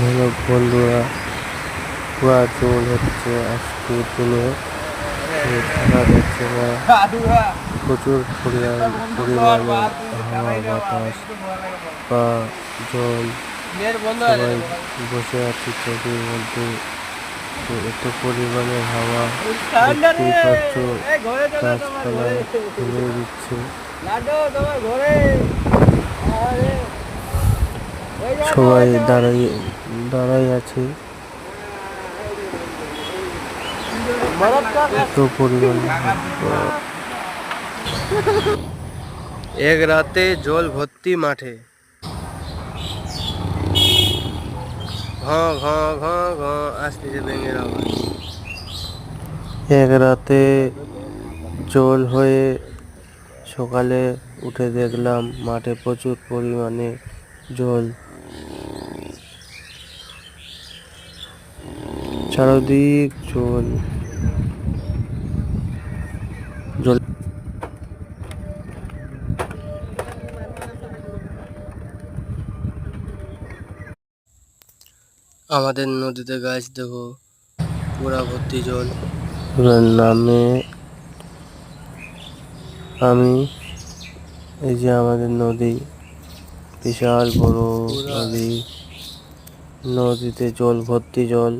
হলো বন্ধুরা, পুরা জল হচ্ছে আজকের দিনে। থাকা যাচ্ছে না, প্রচুর পরিমাণে হাওয়া বাতাস বা জল। সবাই বসে আছি চোখের মধ্যে, এত পরিমাণে হাওয়া, দেখতেই পাচ্ছ গাছপালা ফেলে দিচ্ছে। সবাই দাঁড়াই আছে, এত পরিমাণে এক রাতে জল ভর্তি মাঠে, ঘ ঘ ঘ ঘ আসতেছে ব্যাঙের আওয়াজ। এক রাতে জল হয়ে সকালে উঠে দেখলাম মাঠে প্রচুর পরিমাণে জল, চারদিক জল। আমাদের নদীতে গাছ দেখো, পুরা ভর্তি জল। নামে আমি, এই যে আমাদের নদী, বিশাল বড় নদী, নদীতে জল ভর্তি জল।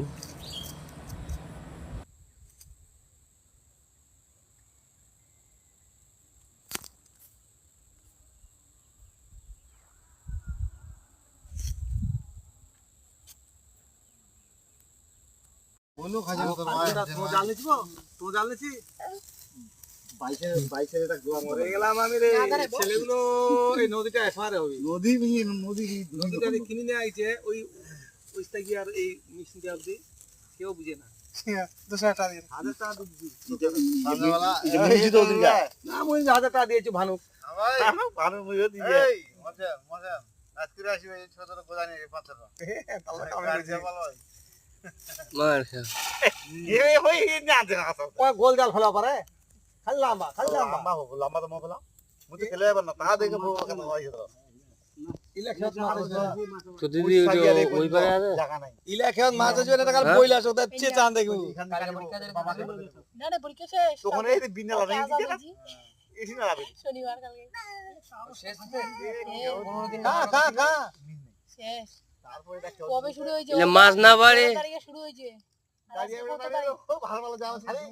কেউ বুঝে না। হাজার টাকা দিয়েছি ভানুক, গোল জাল ফেলা পারে, খালি লম্বা খালি লম্বা লম্বা তো মোলা মুঝে খেলে যাবে না তা দেখে ইলাকাত মাছ আছে না টাকা বইলা আছে ওটা চে চান দেখু না না পরীক্ষা শেষ তখন এই বিনা লাগে এসি না লাগে শনিবার কালকে শেষ আছে 15 দিন খা শেষ তারপরে এটা কবে শুরু হয়েছে মাছ না বাড়ে তারিখে শুরু হয়েছে ভালো ভালো যাওয়া খালি